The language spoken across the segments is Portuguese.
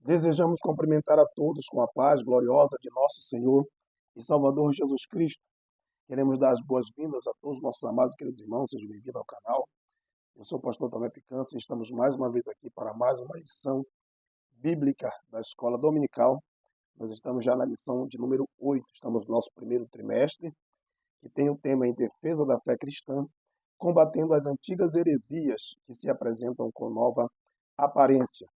Desejamos cumprimentar a todos com a paz gloriosa de nosso Senhor e Salvador Jesus Cristo. Queremos dar as boas-vindas a todos os nossos amados e queridos irmãos. Sejam bem-vindos ao canal. Eu sou o pastor Tomé Picança e estamos mais uma vez aqui para mais uma lição bíblica da Escola Dominical. Nós estamos já na lição de número 8. Estamos no nosso primeiro trimestre, que tem o tema em defesa da fé cristã, combatendo as antigas heresias que se apresentam com nova aparência.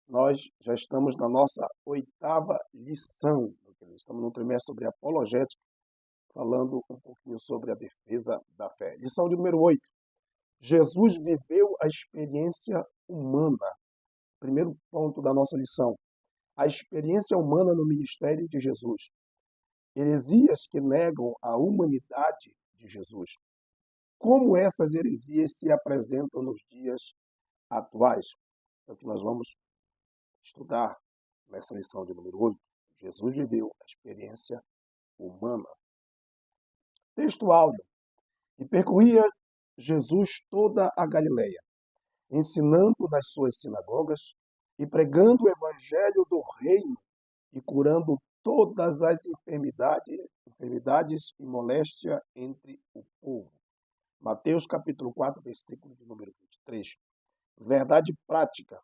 Nós já estamos na nossa 8ª lição. Estamos no trimestre sobre apologética, falando um pouquinho sobre a defesa da fé. Lição de número 8. Jesus viveu a experiência humana. Primeiro ponto da nossa lição. A experiência humana no ministério de Jesus. Heresias que negam a humanidade de Jesus. Como essas heresias se apresentam nos dias atuais? É o que nós vamos estudar nessa lição de número 8. Jesus viveu a experiência humana. Texto áudio. E percorria Jesus toda a Galileia, ensinando nas suas sinagogas e pregando o evangelho do reino e curando todas as enfermidades e moléstia entre o povo. Mateus capítulo 4, versículo de número 23. Verdade prática.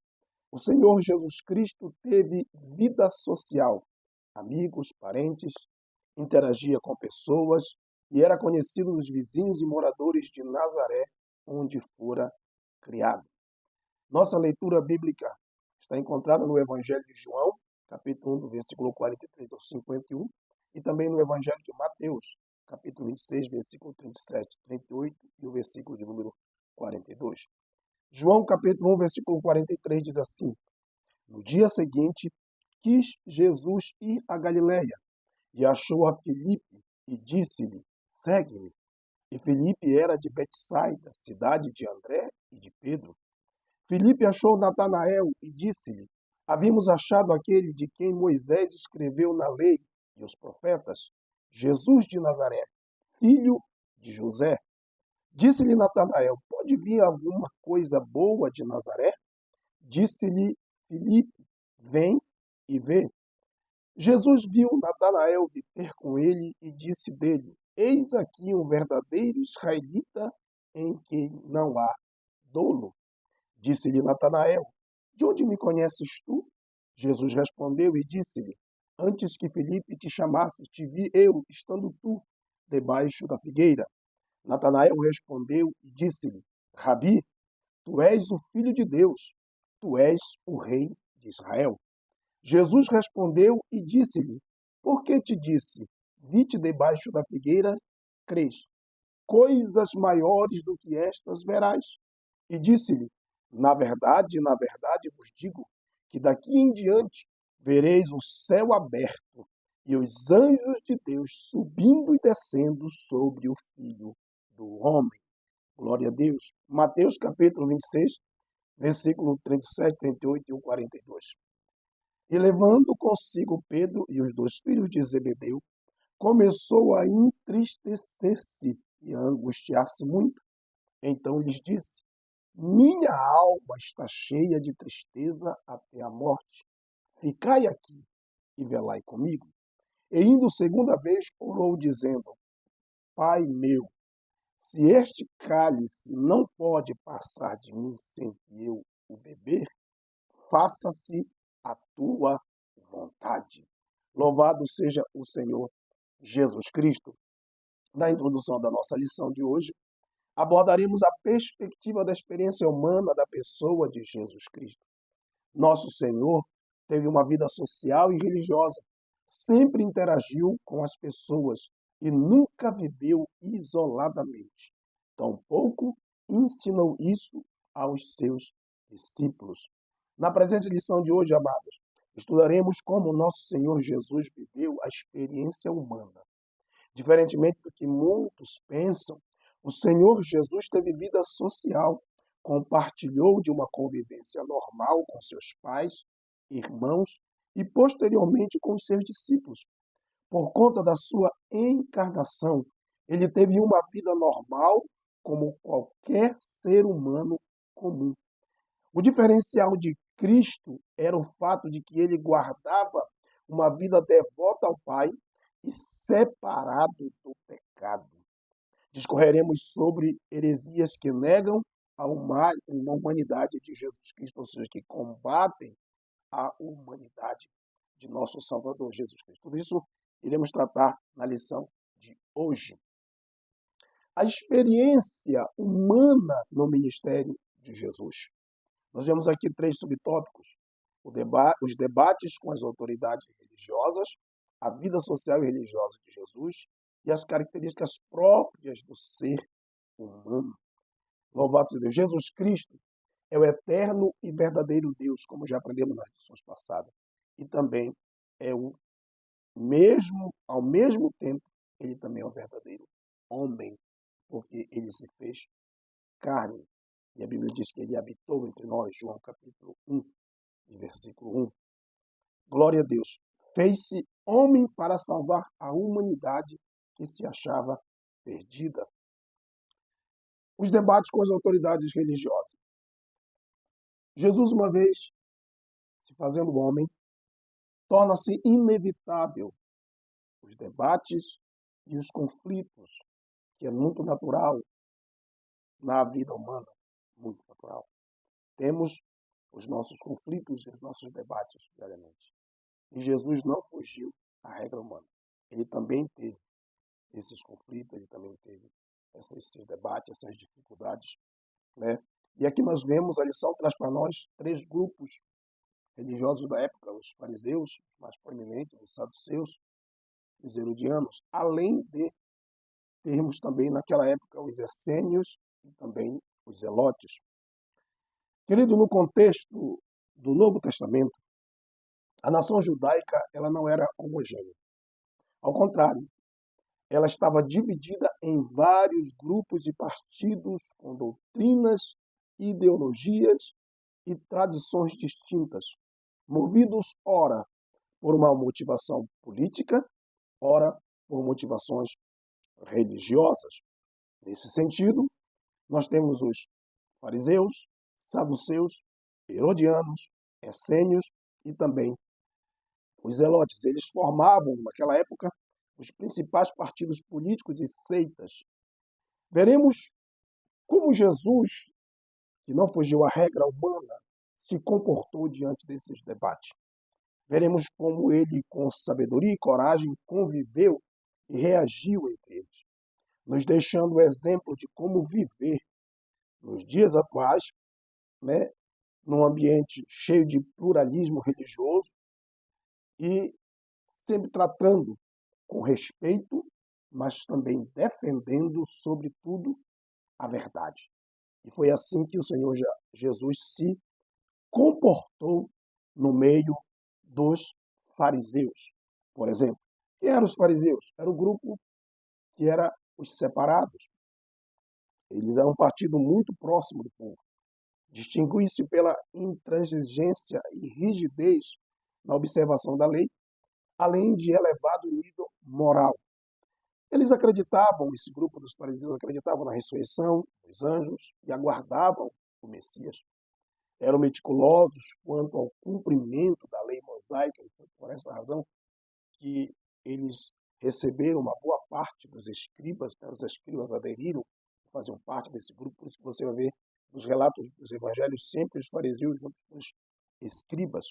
O Senhor Jesus Cristo teve vida social, amigos, parentes, interagia com pessoas e era conhecido dos vizinhos e moradores de Nazaré, onde fora criado. Nossa leitura bíblica está encontrada no Evangelho de João, capítulo 1, do versículo 43 ao 51, e também no Evangelho de Mateus, capítulo 26, versículo 37, 38 e o versículo de número 42. João capítulo 1, versículo 43 diz assim: No dia seguinte, quis Jesus ir a Galileia, e achou a Filipe, e disse-lhe, segue-me. E Filipe era de Betsaida, cidade de André e de Pedro. Filipe achou Natanael, e disse-lhe, havíamos achado aquele de quem Moisés escreveu na lei e os profetas, Jesus de Nazaré, filho de José. Disse-lhe Natanael, pode vir alguma coisa boa de Nazaré? Disse-lhe Filipe, vem e vê. Jesus viu Natanael vir ter com ele e disse dele, eis aqui um verdadeiro israelita em quem não há dolo. Disse-lhe Natanael, de onde me conheces tu? Jesus respondeu e disse-lhe, antes que Filipe te chamasse, te vi eu, estando tu debaixo da figueira. Natanael respondeu e disse-lhe, Rabi, tu és o Filho de Deus, tu és o Rei de Israel. Jesus respondeu e disse-lhe, por que te disse, vi-te debaixo da figueira, crês? Coisas maiores do que estas verás. E disse-lhe, na verdade vos digo, que daqui em diante vereis o céu aberto e os anjos de Deus subindo e descendo sobre o Filho do Homem. Glória a Deus. Mateus capítulo 26, versículo 37, 38 e 42. E levando consigo Pedro e os 2 filhos de Zebedeu, começou a entristecer-se e a angustiar-se muito. Então lhes disse, minha alma está cheia de tristeza até a morte. Ficai aqui e velai comigo. E indo segunda vez, orou, dizendo, Pai meu, se este cálice não pode passar de mim sem que eu o beber, faça-se a tua vontade. Louvado seja o Senhor Jesus Cristo. Na introdução da nossa lição de hoje, abordaremos a perspectiva da experiência humana da pessoa de Jesus Cristo. Nosso Senhor teve uma vida social e religiosa, sempre interagiu com as pessoas e nunca viveu isoladamente. Tampouco ensinou isso aos seus discípulos. Na presente lição de hoje, amados, estudaremos como nosso Senhor Jesus viveu a experiência humana. Diferentemente do que muitos pensam, o Senhor Jesus teve vida social, compartilhou de uma convivência normal com seus pais, irmãos e posteriormente com os seus discípulos. Por conta da sua encarnação, ele teve uma vida normal como qualquer ser humano comum. O diferencial de Cristo era o fato de que ele guardava uma vida devota ao Pai e separado do pecado. Discorreremos sobre heresias que negam a uma humanidade de Jesus Cristo, ou seja, que combatem a humanidade de nosso Salvador Jesus Cristo. Tudo isso iremos tratar na lição de hoje. A experiência humana no ministério de Jesus. Nós vemos aqui 3 subtópicos: os debates com as autoridades religiosas, a vida social e religiosa de Jesus e as características próprias do ser humano. Louvado seja Deus! Jesus Cristo é o eterno e verdadeiro Deus, como já aprendemos nas lições passadas. E também é ao mesmo tempo, ele também é o verdadeiro homem, porque ele se fez carne. E a Bíblia diz que ele habitou entre nós, João capítulo 1, versículo 1. Glória a Deus. Fez-se homem para salvar a humanidade que se achava perdida. Os debates com as autoridades religiosas. Jesus, uma vez se fazendo homem, torna-se inevitável os debates e os conflitos, que é muito natural na vida humana, muito natural. Temos os nossos conflitos e os nossos debates diariamente. E Jesus não fugiu à regra humana. Ele também teve esses conflitos, ele também teve esses debates, essas dificuldades, né? E aqui nós vemos, a lição traz para nós 3 grupos religiosos da época: os fariseus, os mais proeminentes, os saduceus, os herodianos, além de termos também naquela época os essênios e também os zelotes. Querido, no contexto do Novo Testamento, a nação judaica ela não era homogênea. Ao contrário, ela estava dividida em vários grupos e partidos com doutrinas, ideologias e tradições distintas, movidos ora por uma motivação política, ora por motivações religiosas. Nesse sentido, nós temos os fariseus, saduceus, herodianos, essênios e também os zelotes. Eles formavam, naquela época, os principais partidos políticos e seitas. Veremos como Jesus, que não fugiu à regra humana, se comportou diante desses debates. Veremos como ele, com sabedoria e coragem, conviveu e reagiu entre eles, nos deixando o exemplo de como viver nos dias atuais, né, num ambiente cheio de pluralismo religioso e sempre tratando com respeito, mas também defendendo, sobretudo, a verdade. E foi assim que o Senhor Jesus se comportou no meio dos fariseus. Por exemplo, quem eram os fariseus? Era o grupo que era os separados. Eles eram um partido muito próximo do povo. Distinguiu-se pela intransigência e rigidez na observação da lei, além de elevado nível moral. Eles acreditavam, esse grupo dos fariseus acreditavam na ressurreição dos anjos e aguardavam o Messias. Eram meticulosos quanto ao cumprimento da lei mosaica, e foi por essa razão que eles receberam uma boa parte dos escribas, né? Os escribas aderiram, faziam parte desse grupo, por isso que você vai ver nos relatos dos evangelhos sempre os fariseus junto com os escribas.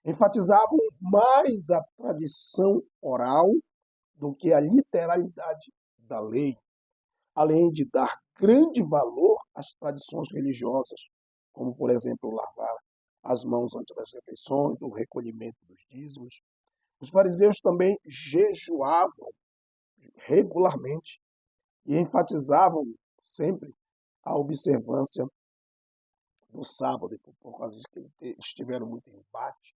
Enfatizavam mais a tradição oral do que a literalidade da lei, além de dar grande valor às tradições religiosas, como, por exemplo, lavar as mãos antes das refeições, o recolhimento dos dízimos. Os fariseus também jejuavam regularmente e enfatizavam sempre a observância do sábado. E foi por causa disso que eles tiveram muito embate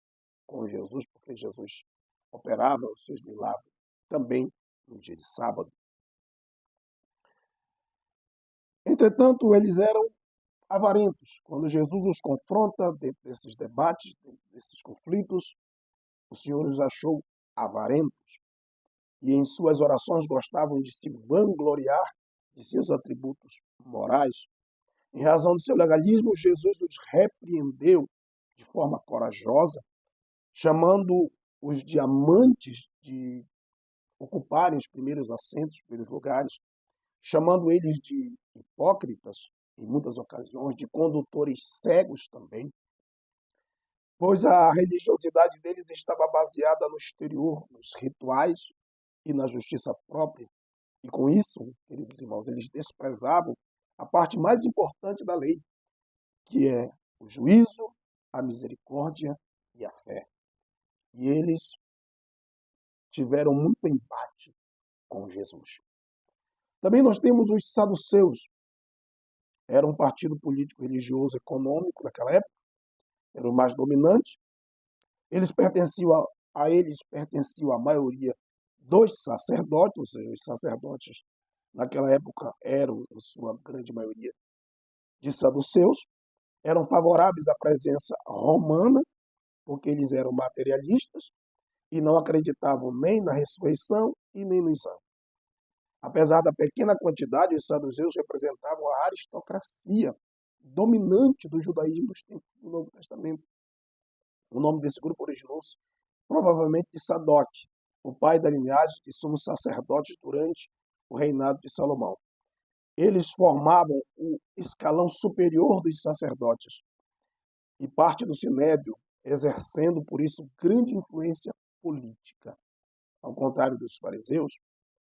com Jesus, porque Jesus operava os seus milagres também no dia de sábado. Entretanto, eles eram avarentos. Quando Jesus os confronta dentro desses debates, dentro desses conflitos, o Senhor os achou avarentos. E em suas orações gostavam de se vangloriar de seus atributos morais. Em razão do seu legalismo, Jesus os repreendeu de forma corajosa, chamando os diamantes de ocuparem os primeiros assentos, os primeiros lugares, chamando eles de hipócritas, em muitas ocasiões, de condutores cegos também, pois a religiosidade deles estava baseada no exterior, nos rituais e na justiça própria. E com isso, queridos irmãos, eles desprezavam a parte mais importante da lei, que é o juízo, a misericórdia e a fé. E eles tiveram muito embate com Jesus. Também nós temos os saduceus. Era um partido político, religioso, econômico naquela época, era o mais dominante. A eles pertenciam a maioria dos sacerdotes, ou seja, os sacerdotes naquela época eram, em sua grande maioria, de saduceus, eram favoráveis à presença romana, porque eles eram materialistas e não acreditavam nem na ressurreição e nem nos anjos. Apesar da pequena quantidade, os saduceus representavam a aristocracia dominante do judaísmo dos tempos do Novo Testamento. O nome desse grupo originou-se provavelmente de Sadoc, o pai da linhagem de sumos sacerdotes durante o reinado de Salomão. Eles formavam o escalão superior dos sacerdotes e parte do sinédrio, exercendo por isso grande influência política. Ao contrário dos fariseus,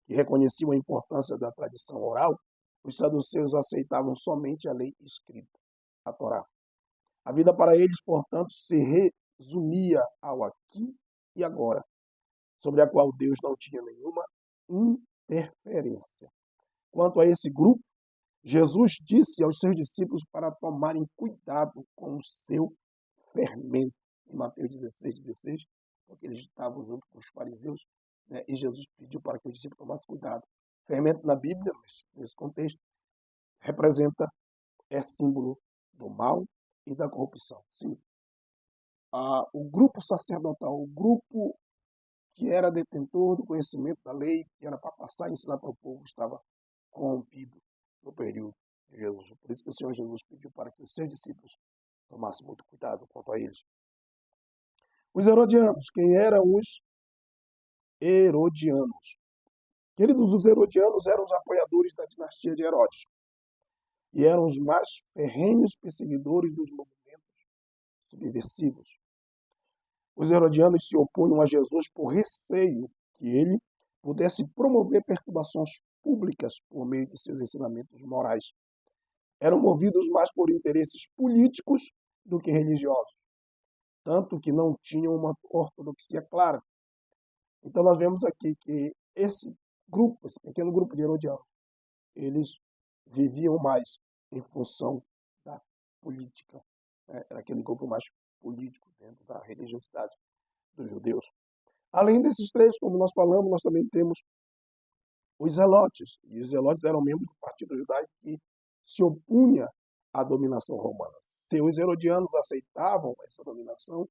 que reconheciam a importância da tradição oral, os saduceus aceitavam somente a lei escrita, a Torá. A vida para eles, portanto, se resumia ao aqui e agora, sobre a qual Deus não tinha nenhuma interferência. Quanto a esse grupo, Jesus disse aos seus discípulos para tomarem cuidado com o seu fermento, em Mateus 16, porque eles estavam junto com os fariseus, né? E Jesus pediu para que os discípulos tomassem cuidado. Fermento na Bíblia, nesse contexto, é símbolo do mal e da corrupção. Sim, o grupo sacerdotal, o grupo que era detentor do conhecimento da lei, que era para passar e ensinar para o povo, estava corrompido no período de Jesus. Por isso que o Senhor Jesus pediu para que os seus discípulos tomassem muito cuidado quanto a eles. Os herodianos, quem eram os herodianos? Queridos, os herodianos eram os apoiadores da dinastia de Herodes e eram os mais ferrenhos perseguidores dos movimentos subversivos. Os herodianos se opunham a Jesus por receio que ele pudesse promover perturbações públicas por meio de seus ensinamentos morais. Eram movidos mais por interesses políticos do que religiosos, tanto que não tinham uma ortodoxia clara. Então nós vemos aqui que esse pequeno grupo de herodianos, eles viviam mais em função da política. Era aquele grupo mais político dentro da religiosidade dos judeus. Além desses três, como nós falamos, nós também temos os zelotes. E os zelotes eram membros do partido judaico que se opunha à dominação romana. Se os herodianos aceitavam essa dominação,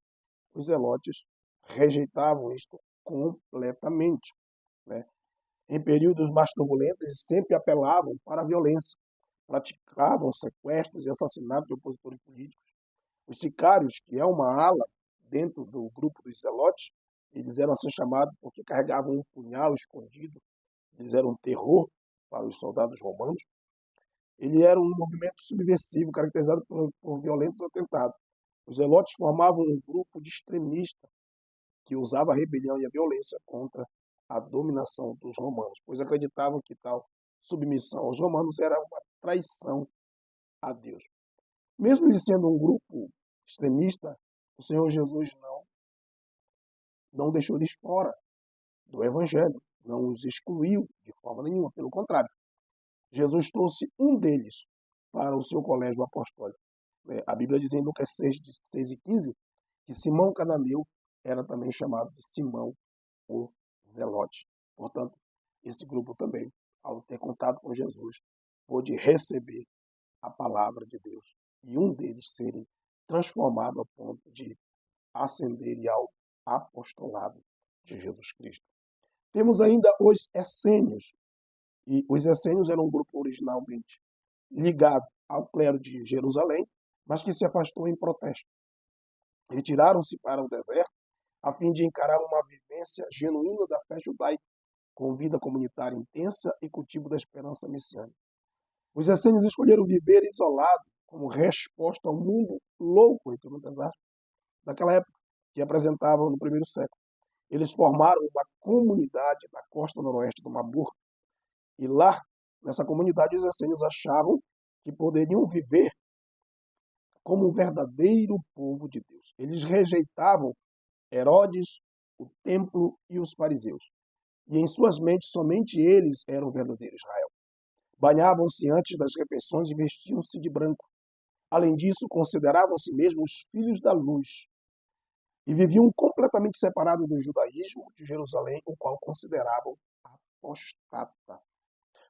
os zelotes rejeitavam isto completamente, né? Em períodos mais turbulentos, eles sempre apelavam para a violência, praticavam sequestros e assassinatos de opositores políticos. Os sicários, que é uma ala dentro do grupo dos zelotes, eles eram assim chamados porque carregavam um punhal escondido. Eles eram um terror para os soldados romanos. Ele era um movimento subversivo, caracterizado por violentos atentados. Os zelotes formavam um grupo de extremistas que usava a rebelião e a violência contra a dominação dos romanos, pois acreditavam que tal submissão aos romanos era uma traição a Deus. Mesmo ele sendo um grupo extremista, o Senhor Jesus não deixou eles fora do Evangelho, não os excluiu de forma nenhuma, pelo contrário. Jesus trouxe um deles para o seu colégio apostólico. A Bíblia diz em Lucas 6 e 15 que Simão Cananeu era também chamado de Simão o Zelote. Portanto, esse grupo também, ao ter contato com Jesus, pôde receber a palavra de Deus e um deles serem transformado ao ponto de ascenderem ao apostolado de Jesus Cristo. Temos ainda os essênios. E os essênios eram um grupo originalmente ligado ao clero de Jerusalém, mas que se afastou em protesto. Retiraram-se para o deserto a fim de encarar uma vivência genuína da fé judaica, com vida comunitária intensa e cultivo da esperança messiânica. Os essênios escolheram viver isolado como resposta ao mundo louco, entre muitas aspas, daquela época, que apresentavam no primeiro século. Eles formaram uma comunidade na costa noroeste do Mar Morto. E lá, nessa comunidade, os essênios achavam que poderiam viver como um verdadeiro povo de Deus. Eles rejeitavam Herodes, o templo e os fariseus. E em suas mentes, somente eles eram o verdadeiro Israel. Banhavam-se antes das refeições e vestiam-se de branco. Além disso, consideravam-se mesmo os filhos da luz e viviam completamente separados do judaísmo de Jerusalém, o qual consideravam apostata.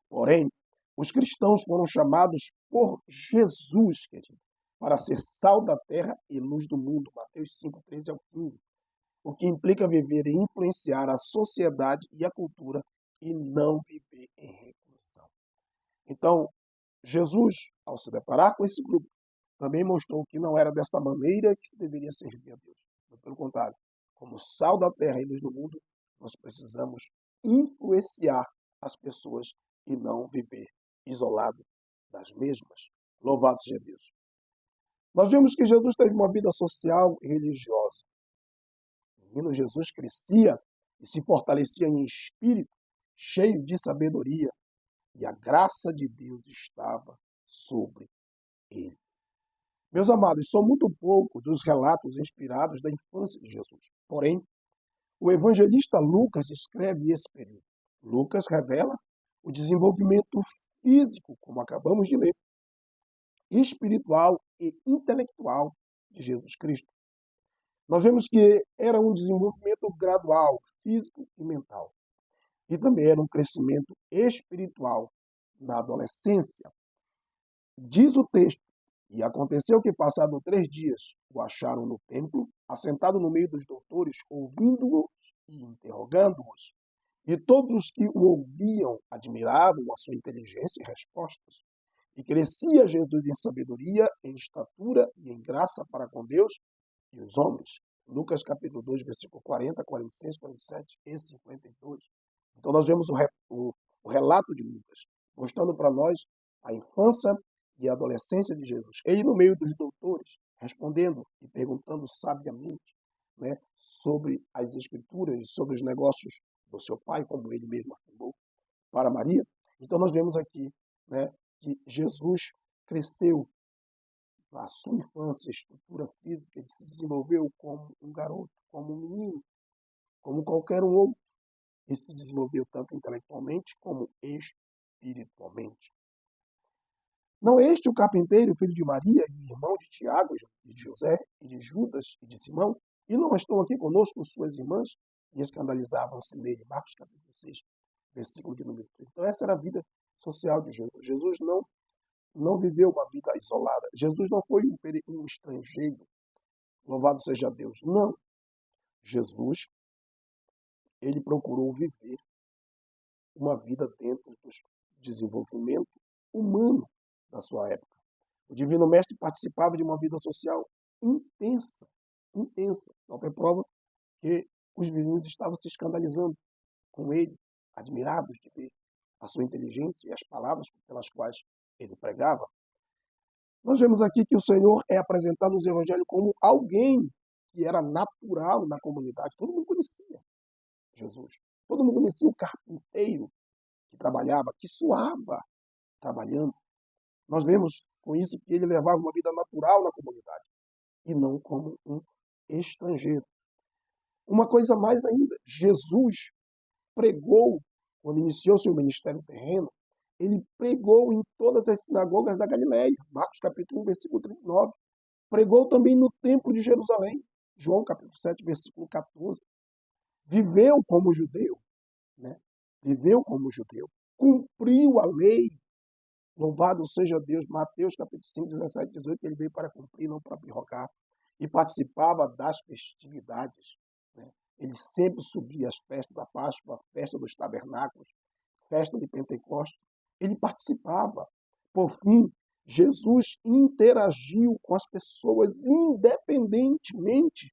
Porém, os cristãos foram chamados por Jesus, querido, para ser sal da terra e luz do mundo. Mateus 5, 13 ao 15. O que implica viver e influenciar a sociedade e a cultura e não viver em reclusão. Então, Jesus, ao se deparar com esse grupo, também mostrou que não era dessa maneira que se deveria servir a Deus. Pelo contrário, como sal da terra e luz do mundo, nós precisamos influenciar as pessoas e não viver isolado das mesmas. Louvado seja Deus. Nós vimos que Jesus teve uma vida social e religiosa. O menino Jesus crescia e se fortalecia em espírito, cheio de sabedoria, e a graça de Deus estava sobre ele. Meus amados, são muito poucos os relatos inspirados da infância de Jesus. Porém, o evangelista Lucas escreve esse período. Lucas revela o desenvolvimento físico, como acabamos de ler, espiritual e intelectual de Jesus Cristo. Nós vemos que era um desenvolvimento gradual, físico e mental. E também era um crescimento espiritual na adolescência. Diz o texto: e aconteceu que, passado 3 dias, o acharam no templo, assentado no meio dos doutores, ouvindo-o e interrogando-os. E todos os que o ouviam admiravam a sua inteligência e respostas. E crescia Jesus em sabedoria, em estatura e em graça para com Deus e os homens. Lucas capítulo 2, versículo 40, 46, 47 e 52. Então nós vemos o relato de Lucas, mostrando para nós a infância e a adolescência de Jesus. Ele no meio dos doutores, respondendo e perguntando sabiamente, né, sobre as escrituras, sobre os negócios do seu pai, como ele mesmo afirmou, para Maria. Então nós vemos aqui, né, que Jesus cresceu na sua infância, estrutura física, ele se desenvolveu como um garoto, como um menino, como qualquer um outro. Ele se desenvolveu tanto intelectualmente como espiritualmente. Não é este o carpinteiro, filho de Maria, e irmão de Tiago, e de José, e de Judas, e de Simão? E não estão aqui conosco suas irmãs? E escandalizavam-se nele. Marcos capítulo 6, versículo de número 3. Então essa era a vida social de Jesus. Jesus não viveu uma vida isolada. Jesus não foi um estrangeiro. Louvado seja Deus. Não. Jesus, ele procurou viver uma vida dentro do desenvolvimento humano da sua época. O Divino Mestre participava de uma vida social intensa, intensa. Não tem prova que os vizinhos estavam se escandalizando com ele, admirados de ver a sua inteligência e as palavras pelas quais ele pregava. Nós vemos aqui que o Senhor é apresentado nos evangelhos como alguém que era natural na comunidade. Todo mundo conhecia Jesus. Todo mundo conhecia o carpinteiro que trabalhava, que suava trabalhando. Nós vemos com isso que ele levava uma vida natural na comunidade e não como um estrangeiro. Uma coisa mais ainda, Jesus pregou, quando iniciou seu ministério terreno, ele pregou em todas as sinagogas da Galileia. Marcos capítulo 1, versículo 39. Pregou também no templo de Jerusalém. João capítulo 7, versículo 14. Viveu como judeu, né? Viveu como judeu. Cumpriu a lei. Louvado seja Deus. Mateus capítulo 5, 17, 18. Ele veio para cumprir, não para prorrogar. E participava das festividades, né? Ele sempre subia às festas da Páscoa, a festa dos tabernáculos, festa de Pentecostes. Ele participava. Por fim, Jesus interagiu com as pessoas independentemente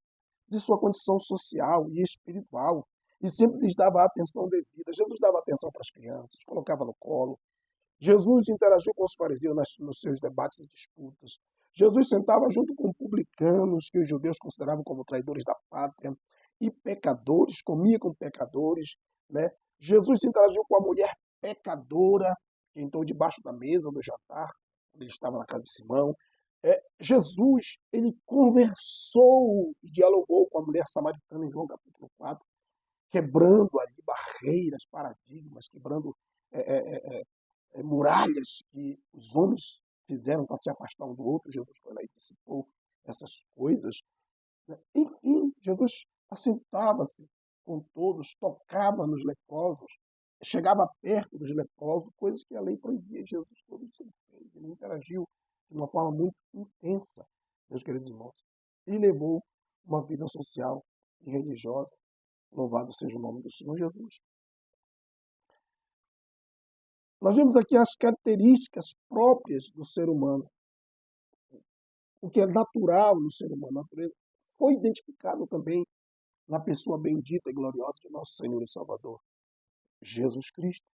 de sua condição social e espiritual e sempre lhes dava a atenção devida. Jesus dava atenção para as crianças, colocava no colo. Jesus interagiu com os fariseus nos seus debates e disputas. Jesus sentava junto com publicanos, que os judeus consideravam como traidores da pátria, e pecadores, comia com pecadores, né? Jesus interagiu com a mulher pecadora, que entrou debaixo da mesa do jantar, quando ele estava na casa de Simão. Jesus, ele conversou e dialogou com a mulher samaritana em João capítulo 4, quebrando ali barreiras, paradigmas, quebrando é, é, é, muralhas que os homens fizeram para se afastar um do outro. Jesus foi lá e dissipou essas coisas, né? Enfim, Jesus assentava-se com todos, tocava nos leprosos, chegava perto dos leprosos, coisas que a lei proibia. Jesus todo isso ele fez. Ele interagiu de uma forma muito intensa, meus queridos irmãos. E levou uma vida social e religiosa. Louvado seja o nome do Senhor Jesus. Nós vemos aqui as características próprias do ser humano, o que é natural no ser humano, a natureza, foi identificado também na pessoa bendita e gloriosa de nosso Senhor e Salvador, Jesus Cristo.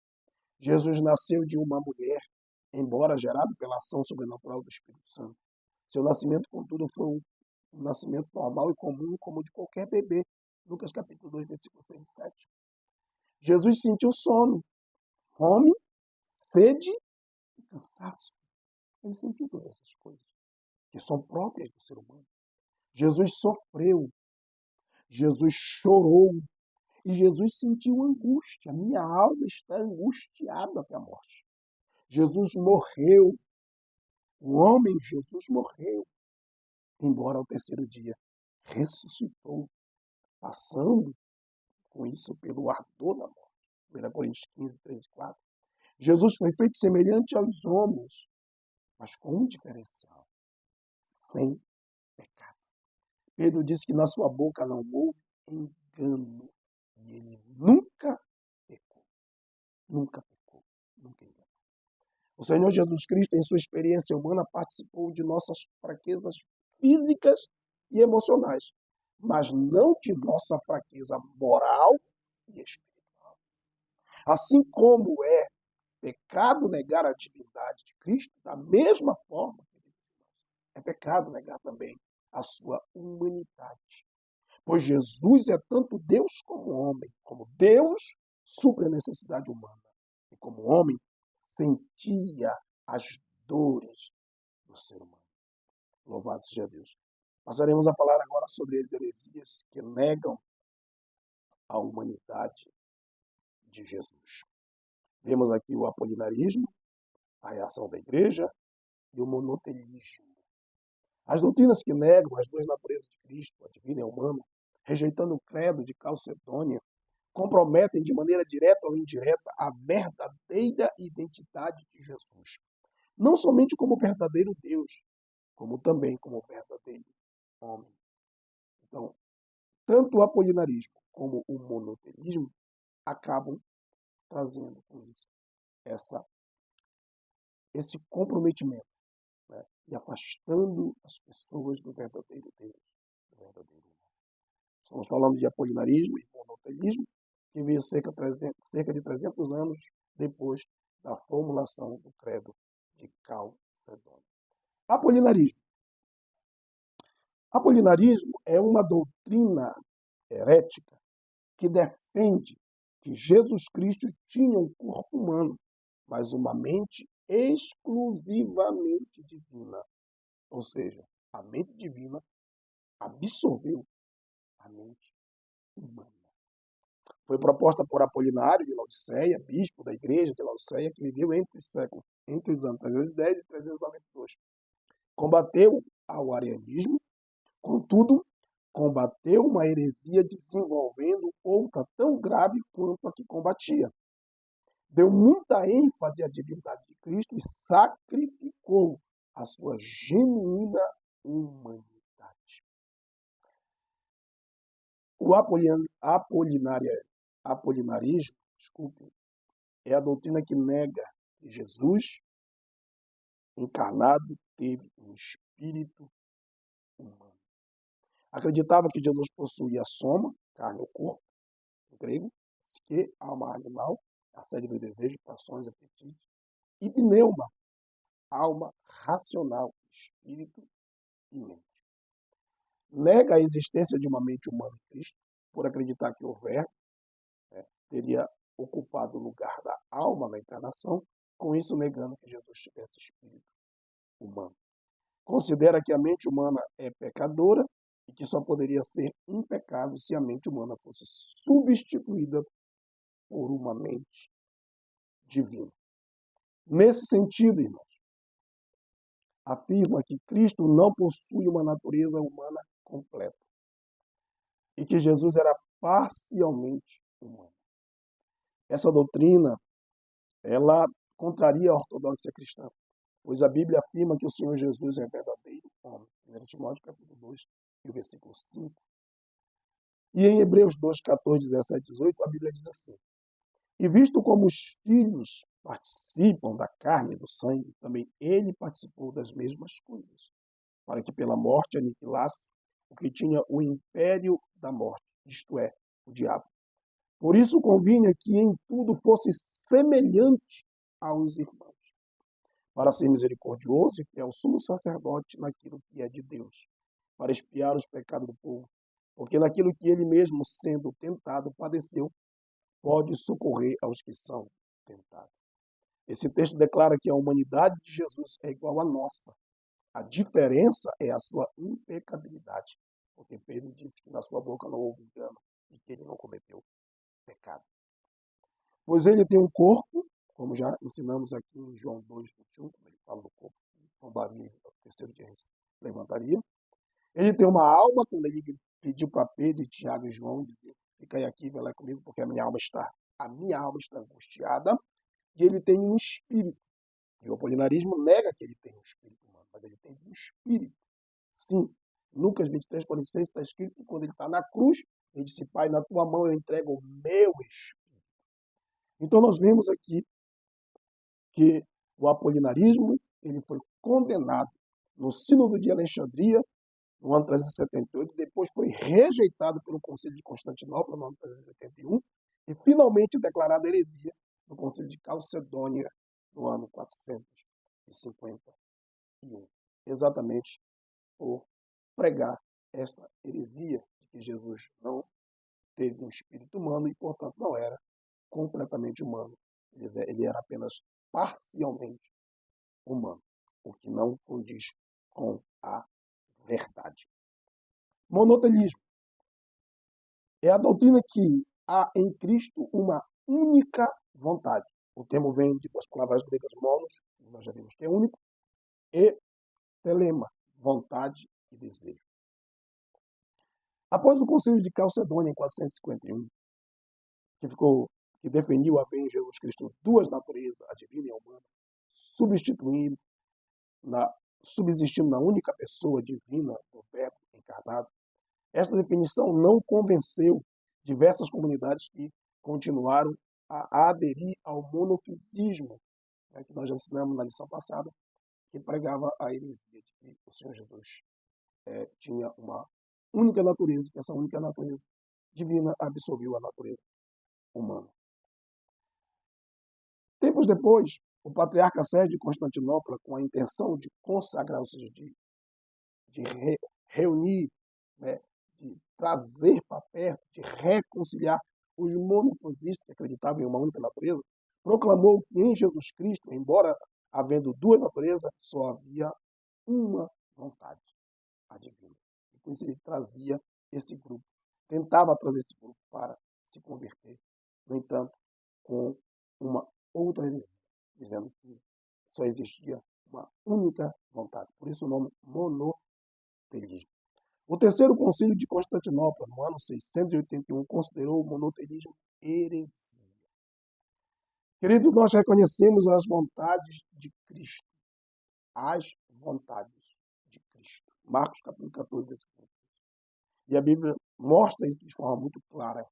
Jesus nasceu de uma mulher, embora gerado pela ação sobrenatural do Espírito Santo. Seu nascimento, contudo, foi um nascimento normal e comum, como o de qualquer bebê. Lucas capítulo 2, versículos 6 e 7. Jesus sentiu sono, fome, sede e cansaço. Ele sentiu todas essas coisas que são próprias do ser humano. Jesus sofreu, Jesus chorou e Jesus sentiu angústia. Minha alma está angustiada até a morte. Jesus morreu, o homem Jesus morreu, embora ao terceiro dia ressuscitou, passando com isso pelo ardor da morte. 1 Coríntios 15, 13 e 4. Jesus foi feito semelhante aos homens, mas com um diferencial: sem pecado. Pedro disse que na sua boca não houve engano. E ele nunca pecou. Nunca pecou. Nunca enganou. O Senhor Jesus Cristo, em sua experiência humana, participou de nossas fraquezas físicas e emocionais, mas não de nossa fraqueza moral e espiritual. Assim como é pecado negar a divindade de Cristo, da mesma forma, é pecado negar também a sua humanidade. Pois Jesus é tanto Deus como homem. Como Deus, supre a necessidade humana. E como homem, sentia as dores do ser humano. Louvado seja Deus. Passaremos a falar agora sobre as heresias que negam a humanidade de Jesus. Vemos aqui o apolinarismo, a reação da igreja e o monoteísmo. As doutrinas que negam as duas naturezas de Cristo, a divina e a humana, rejeitando o credo de Calcedônia, comprometem de maneira direta ou indireta a verdadeira identidade de Jesus. Não somente como verdadeiro Deus, como também como verdadeiro homem. Então, tanto o apolinarismo como o monoteísmo acabam trazendo com isso esse comprometimento, né? E afastando as pessoas do verdadeiro Deus, do verdadeiro homem. Estamos falando de apolinarismo e monoteísmo, que veio cerca de 300 anos depois da formulação do credo de Calcedônia. Apolinarismo. Apolinarismo é uma doutrina herética que defende que Jesus Cristo tinha um corpo humano, mas uma mente exclusivamente divina. Ou seja, a mente divina absorveu a mente humana. Foi proposta por Apolinário de Laodiceia, bispo da igreja de Laodiceia, que viveu entre os anos 310 e 392. Combateu ao arianismo, contudo, combateu uma heresia desenvolvendo outra tão grave quanto a que combatia. Deu muita ênfase à divindade de Cristo e sacrificou a sua genuína humanidade. O apolinarismo, é a doutrina que nega que Jesus encarnado, teve um espírito humano. Acreditava que Jesus possuía soma, carne ou corpo, no grego, psique, alma animal, a sede dos desejos, paixões, apetites, e pneuma, alma racional, espírito e mente. Nega a existência de uma mente humana em Cristo, por acreditar que o Verbo teria ocupado o lugar da alma na encarnação, com isso negando que Jesus tivesse espírito humano. Considera que a mente humana é pecadora e que só poderia ser impecável se a mente humana fosse substituída por uma mente divina. Nesse sentido, irmãos, afirma que Cristo não possui uma natureza humana completa e que Jesus era parcialmente humano. Essa doutrina, ela contraria a ortodoxia cristã, pois a Bíblia afirma que o Senhor Jesus é verdadeiro homem. 1 Timóteo, capítulo 2, e o versículo 5. E em Hebreus 2, 14, 17, 18, a Bíblia diz assim: E visto como os filhos participam da carne e do sangue, também ele participou das mesmas coisas, para que pela morte aniquilasse o que tinha o império da morte, isto é, o diabo. Por isso convinha que em tudo fosse semelhante aos irmãos, para ser misericordioso e fiel sumo sacerdote naquilo que é de Deus, para expiar os pecados do povo, porque naquilo que ele mesmo, sendo tentado, padeceu, pode socorrer aos que são tentados. Esse texto declara que a humanidade de Jesus é igual à nossa. A diferença é a sua impecabilidade, porque Pedro disse que na sua boca não houve engano e que ele não cometeu pecado. Pois ele tem um corpo, como já ensinamos aqui em João 2:21, quando ele fala do corpo, tombaria no terceiro dia levantaria. Ele tem uma alma, quando ele pediu para Pedro, Tiago e João, dizia: fica aí aqui, vai lá comigo, porque a minha alma está angustiada. E ele tem um espírito. E o apolinarismo nega que ele tem um espírito humano, mas ele tem um espírito. Sim. Lucas 23:46 está escrito que quando ele está na cruz, ele disse: Pai, na tua mão eu entrego o meu espírito. Então nós vemos aqui que o apolinarismo ele foi condenado no Sínodo de Alexandria, no ano 378, depois foi rejeitado pelo Concílio de Constantinopla, no ano 381, e finalmente declarado heresia no Concílio de Calcedônia, no ano 451, exatamente por pregar esta heresia de que Jesus não teve um espírito humano e, portanto, não era completamente humano. Ele era apenas parcialmente humano, o que não condiz com a verdade. Monoteísmo é a doutrina que há em Cristo uma única vontade. O termo vem de duas palavras gregas monos, nós já vimos que é único, e telema, vontade e desejo. Após o Concílio de Calcedônia, em 451, que definiu a bem em Jesus Cristo duas naturezas, a divina e a humana, subsistindo na única pessoa divina do Verbo encarnado, esta definição não convenceu diversas comunidades que continuaram a aderir ao monofisismo, que nós já ensinamos na lição passada, que pregava a heresia de que o Senhor Jesus tinha uma única natureza, que essa única natureza divina absorveu a natureza humana. Tempos depois, o patriarca Sérgio de Constantinopla, com a intenção de consagrar, ou seja, de reunir, né, de trazer para perto, de reconciliar os monofisistas que acreditavam em uma única natureza, proclamou que em Jesus Cristo, embora havendo duas naturezas, só havia uma vontade, a divina. E por isso ele trazia esse grupo, tentava trazer esse grupo para se converter, no entanto, com uma outra heresia, dizendo que só existia uma única vontade. Por isso o nome monoteísmo. O terceiro concílio de Constantinopla, no ano 681, considerou o monoteísmo heresia. Queridos, nós reconhecemos as vontades de Cristo. As vontades de Cristo. Marcos capítulo 14, versículo 3. E a Bíblia mostra isso de forma muito clara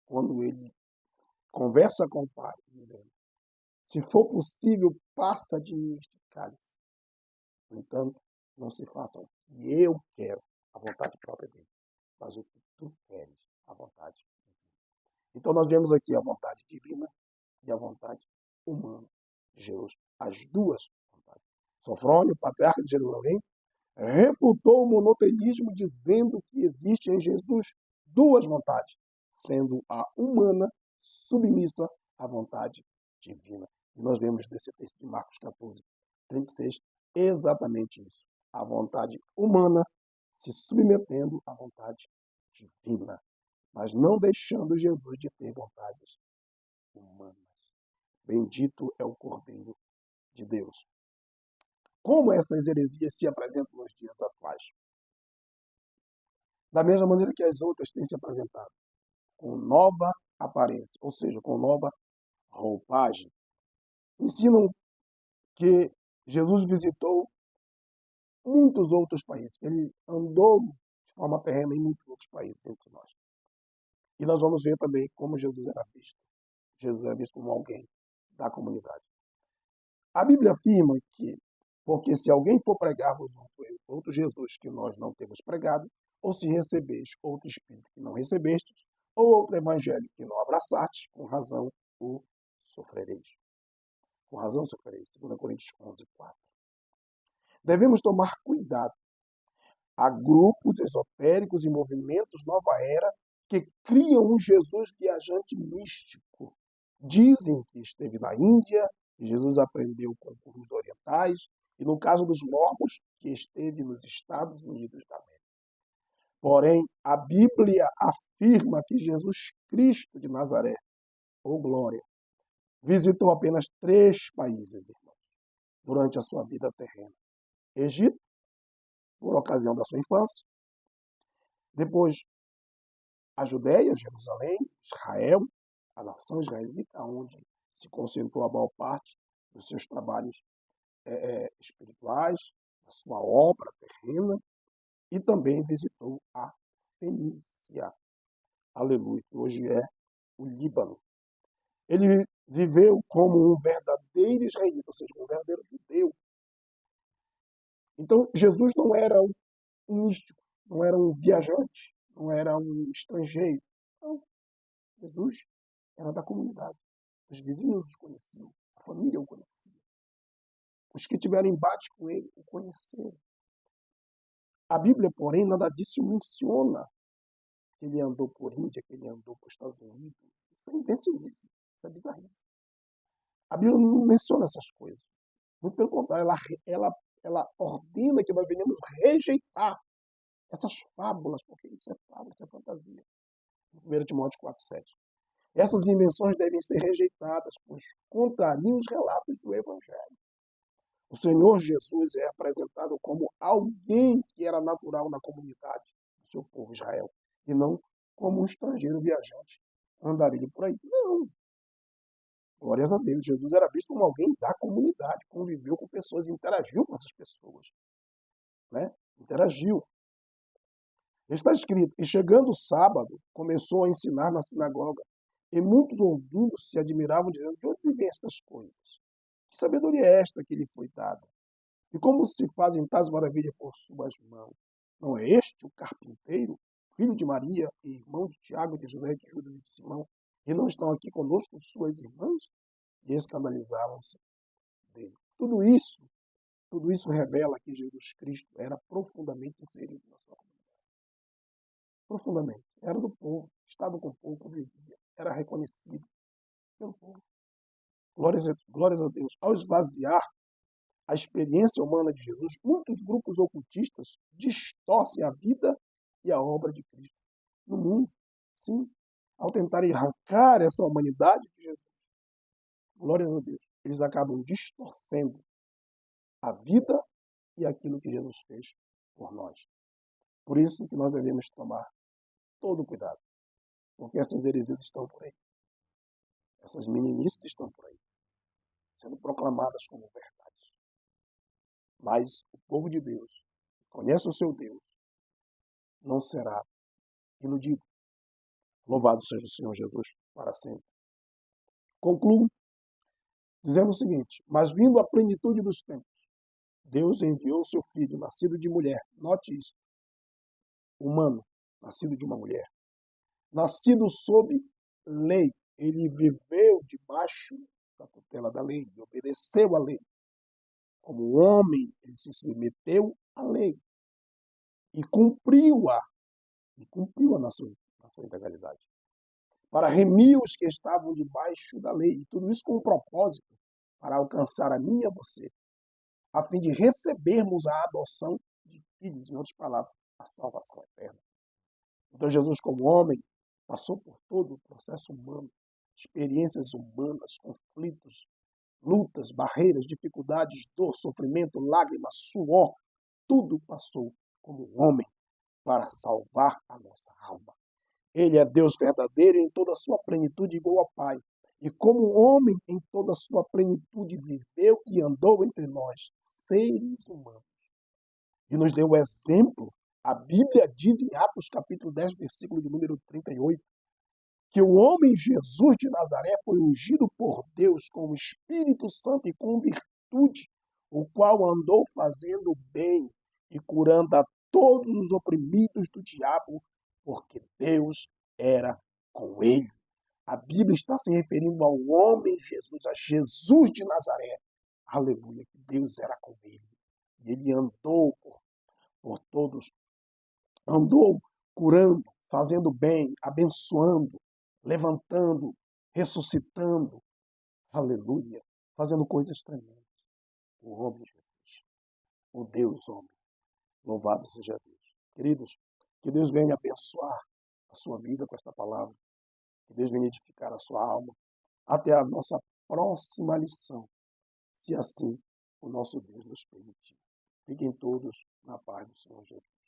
quando ele conversa com o Pai, dizendo: se for possível, passa de mim este cálice. No entanto, não se façam o que eu quero, a vontade própria dele, mas o que tu queres, a vontade divina. Então nós vemos aqui a vontade divina e a vontade humana de Jesus, as duas vontades. Sofrônio, patriarca de Jerusalém, refutou o monoteísmo dizendo que existe em Jesus duas vontades, sendo a humana submissa à vontade divina. E nós vemos nesse texto de Marcos 14, 36, exatamente isso. A vontade humana se submetendo à vontade divina, mas não deixando Jesus de ter vontades humanas. Bendito é o Cordeiro de Deus. Como essas heresias se apresentam nos dias atuais? Da mesma maneira que as outras têm se apresentado, com nova aparência, ou seja, com nova roupagem. Ensinam que Jesus visitou muitos outros países, que ele andou de forma terrena em muitos outros países entre nós. E nós vamos ver também como Jesus era visto. Jesus era visto como alguém da comunidade. A Bíblia afirma que, porque se alguém for pregar-vos outro Jesus que nós não temos pregado, ou se recebeis outro Espírito que não recebestes, ou outro Evangelho que não abraçastes, com razão o sofrereis. Com razão sofrereis. 2 Coríntios 11, 4. Devemos tomar cuidado. Há grupos esotéricos e movimentos nova era que criam um Jesus viajante místico. Dizem que esteve na Índia, que Jesus aprendeu com gurus orientais, e no caso dos mormons, que esteve nos Estados Unidos da América. Porém, a Bíblia afirma que Jesus Cristo de Nazaré, ou glória, visitou apenas 3 países, irmãos, durante a sua vida terrena. Egito, por ocasião da sua infância, depois a Judéia, Jerusalém, Israel, a nação israelita, onde se concentrou a maior parte dos seus trabalhos espirituais, da sua obra terrena, e também visitou a Fenícia, aleluia, que hoje é o Líbano. Ele viveu como um verdadeiro israelita, ou seja, um verdadeiro judeu. Então, Jesus não era um místico, não era um viajante, não era um estrangeiro. Não, Jesus era da comunidade. Os vizinhos o conheciam, a família o conhecia. Os que tiveram embate com ele o conheceram. A Bíblia, porém, nada disso menciona que ele andou por Índia, que ele andou por Estados Unidos. Isso é invencionice, isso é bizarrice. A Bíblia não menciona essas coisas. Muito pelo contrário, ela ordena que nós venhamos rejeitar essas fábulas, porque isso é fábula, isso é fantasia. 1 Timóteo 4,7. Essas invenções devem ser rejeitadas, pois contrariam os relatos do Evangelho. O Senhor Jesus é apresentado como alguém que era natural na comunidade do seu povo Israel, e não como um estrangeiro viajante andarilho por aí. Não. Glórias a Deus. Jesus era visto como alguém da comunidade, conviveu com pessoas, interagiu com essas pessoas. Né? Interagiu. Está escrito, e chegando o sábado, começou a ensinar na sinagoga, e muitos ouvindo se admiravam, dizendo, de onde vêm estas coisas? Que sabedoria é esta que lhe foi dada? E como se fazem tais maravilhas por suas mãos? Não é este o carpinteiro, filho de Maria e irmão de Tiago, de José, de Judas e de Simão? E não estão aqui conosco suas irmãs? E escandalizavam-se dele. Tudo isso revela que Jesus Cristo era profundamente inserido na sua comunidade. Profundamente. Era do povo, estava com o povo, convivia, era reconhecido pelo povo. Glórias a Deus. Ao esvaziar a experiência humana de Jesus, muitos grupos ocultistas distorcem a vida e a obra de Cristo no mundo. Sim, ao tentarem arrancar essa humanidade de Jesus. Glórias a Deus. Eles acabam distorcendo a vida e aquilo que Jesus fez por nós. Por isso que nós devemos tomar todo cuidado, porque essas heresias estão por aí. Essas meninices estão por aí, sendo proclamadas como verdade. Mas o povo de Deus, que conhece o seu Deus, não será iludido. Louvado seja o Senhor Jesus para sempre. Concluo dizendo o seguinte, mas vindo a plenitude dos tempos, Deus enviou seu filho, nascido de mulher. Note isso. Humano, nascido de uma mulher. Nascido sob lei. Ele viveu debaixo da tutela da lei, e obedeceu à lei. Como homem, ele se submeteu à lei e cumpriu-a na sua integralidade, para remir os que estavam debaixo da lei. E tudo isso com um propósito, para alcançar a mim e a você, a fim de recebermos a adoção de filhos, em outras palavras, a salvação eterna. Então Jesus, como homem, passou por todo o processo humano, experiências humanas, conflitos, lutas, barreiras, dificuldades, dor, sofrimento, lágrimas, suor, tudo passou como homem para salvar a nossa alma. Ele é Deus verdadeiro em toda a sua plenitude, igual ao Pai. E como homem em toda a sua plenitude viveu e andou entre nós, seres humanos. E nos deu o exemplo. A Bíblia diz em Atos capítulo 10, versículo de número 38, que o homem Jesus de Nazaré foi ungido por Deus com o Espírito Santo e com virtude, o qual andou fazendo bem e curando a todos os oprimidos do diabo, porque Deus era com ele. A Bíblia está se referindo ao homem Jesus, a Jesus de Nazaré. Aleluia, que Deus era com ele. E ele andou por todos, andou curando, fazendo bem, abençoando, levantando, ressuscitando, aleluia, fazendo coisas tremendas. O homem Jesus, o Deus homem, louvado seja Deus. Queridos, que Deus venha abençoar a sua vida com esta palavra, que Deus venha edificar a sua alma, até a nossa próxima lição, se assim o nosso Deus nos permitir. Fiquem todos na paz do Senhor Jesus.